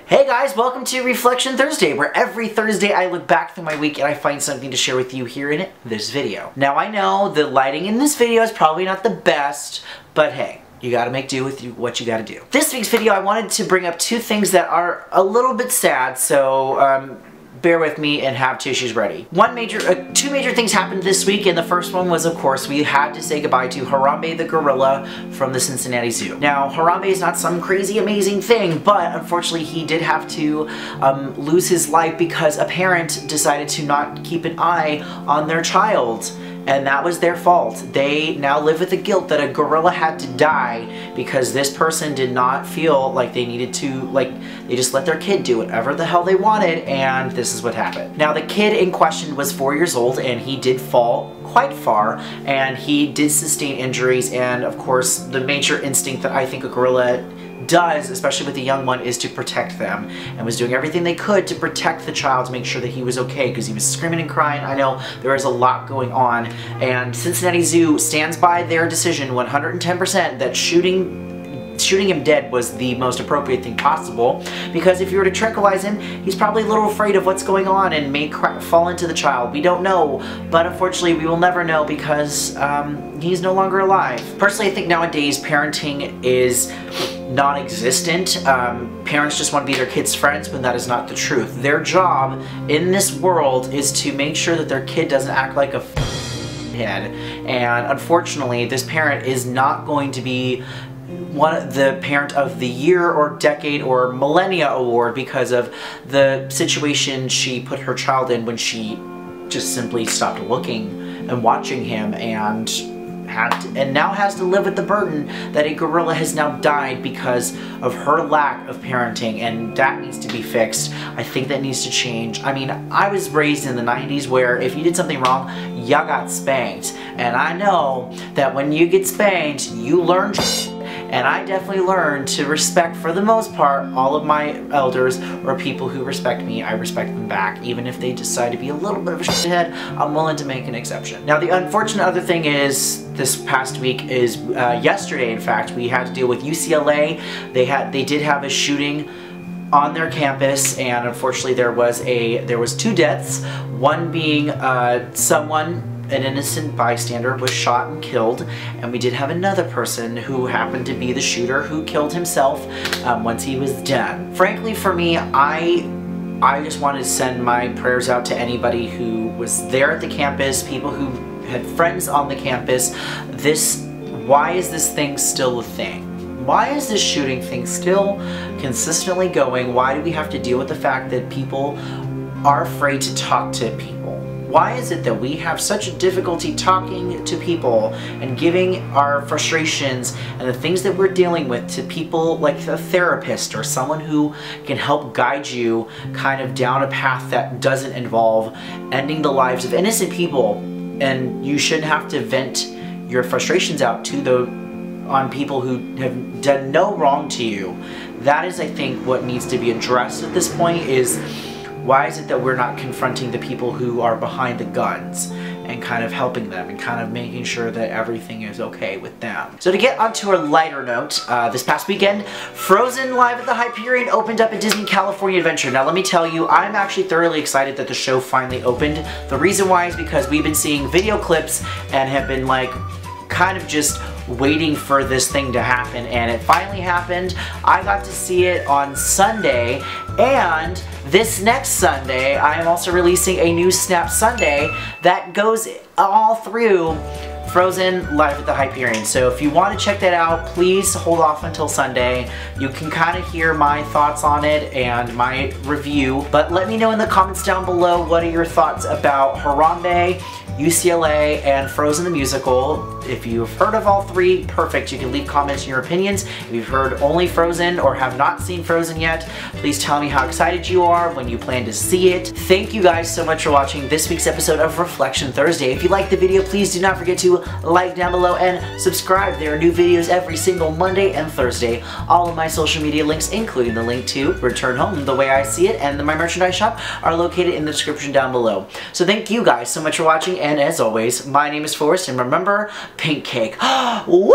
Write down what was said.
Hey guys, welcome to Reflection Thursday, where every Thursday I look back through my week and I find something to share with you here in this video. Now I know the lighting in this video is probably not the best, but hey, you gotta make do with what you gotta do. This week's video I wanted to bring up two things that are a little bit sad, so bear with me and have tissues ready. Two major things happened this week, and the first one was, of course, we had to say goodbye to Harambe the gorilla from the Cincinnati Zoo. Now, Harambe is not some crazy amazing thing, but unfortunately he did have to lose his life because a parent decided to not keep an eye on their child. And that was their fault. They now live with the guilt that a gorilla had to die because this person did not feel like they needed to, they just let their kid do whatever the hell they wanted, and this is what happened. Now, the kid in question was 4 years old, and he did fall quite far, and he did sustain injuries, and of course, the major instinct that I think a gorilla does, especially with the young one, is to protect them, and was doing everything they could to protect the child, to make sure that he was okay, because he was screaming and crying. I know there is a lot going on, and Cincinnati Zoo stands by their decision 110% that shooting him dead was the most appropriate thing possible, because if you were to tranquilize him, he's probably a little afraid of what's going on and may fall into the child. We don't know, but unfortunately we will never know because he's no longer alive. Personally, I think nowadays parenting is non-existent. Parents just want to be their kids' friends when that is not the truth. Their job in this world is to make sure that their kid doesn't act like a head, and unfortunately this parent is not going to be the Parent of the Year or Decade or Millennia Award because of the situation she put her child in when she just simply stopped looking and watching him, and now has to live with the burden that a gorilla has now died because of her lack of parenting, and that needs to be fixed. I think that needs to change. I mean, I was raised in the 90s where if you did something wrong, ya got spanked, and I know that when you get spanked, you learn. And I definitely learned to respect, for the most part, all of my elders or people who respect me. I respect them back. Even if they decide to be a little bit of a shithead, I'm willing to make an exception. Now, the unfortunate other thing is, this past week is, yesterday in fact, we had to deal with UCLA. They did have a shooting on their campus, and unfortunately there was 2 deaths. One being an innocent bystander was shot and killed, and we did have another person who happened to be the shooter who killed himself once he was done. Frankly, for me, I just wanted to send my prayers out to anybody who was there at the campus, people who had friends on the campus. Why is this thing still a thing? Why is this shooting thing still consistently going? Why do we have to deal with the fact that people are afraid to talk to people? Why is it that we have such a difficulty talking to people and giving our frustrations and the things that we're dealing with to people like a therapist or someone who can help guide you kind of down a path that doesn't involve ending the lives of innocent people? And you shouldn't have to vent your frustrations out on people who have done no wrong to you. That is, I think, what needs to be addressed at this point is, why is it that we're not confronting the people who are behind the guns and kind of helping them and kind of making sure that everything is okay with them? So to get onto a lighter note, this past weekend, Frozen Live at the Hyperion opened up at Disney California Adventure. Now let me tell you, I'm actually thoroughly excited that the show finally opened. The reason why is because we've been seeing video clips and have been kind of just waiting for this thing to happen, and it finally happened. I got to see it on Sunday, and this next Sunday I am also releasing a new Snap Sunday that goes all through Frozen Live at the Hyperion. So if you want to check that out, please hold off until Sunday. You can kind of hear my thoughts on it and my review, but let me know in the comments down below, what are your thoughts about Harambe, UCLA, and Frozen the Musical. If you've heard of all 3, perfect. You can leave comments and your opinions. If you've heard only Frozen or have not seen Frozen yet, please tell me how excited you are, when you plan to see it. Thank you guys so much for watching this week's episode of Reflection Thursday. If you liked the video, please do not forget to like down below and subscribe. There are new videos every single Monday and Thursday. All of my social media links, including the link to Return Home the Way I See It and my merchandise shop, are located in the description down below. So thank you guys so much for watching, and as always, my name is Forrest, and remember, pink cake. Woo!